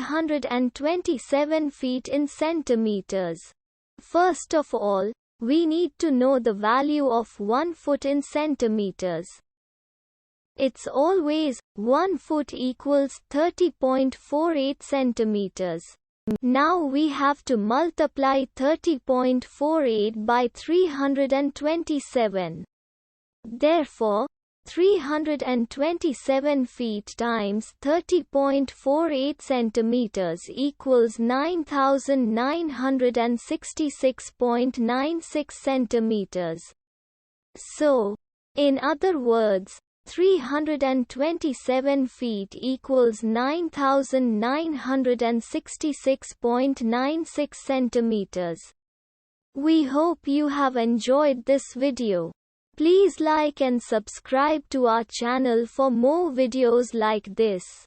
327 feet in centimeters. First of all, we need to know the value of 1 foot in centimeters. It's always 1 foot equals 30.48 centimeters. Now we have to multiply 30.48 by 327. Therefore, 327 feet times 30.48 centimeters equals 9,966.96 centimeters. So, in other words, 327 feet equals 9,966.96 centimeters. We hope you have enjoyed this video. Please like and subscribe to our channel for more videos like this.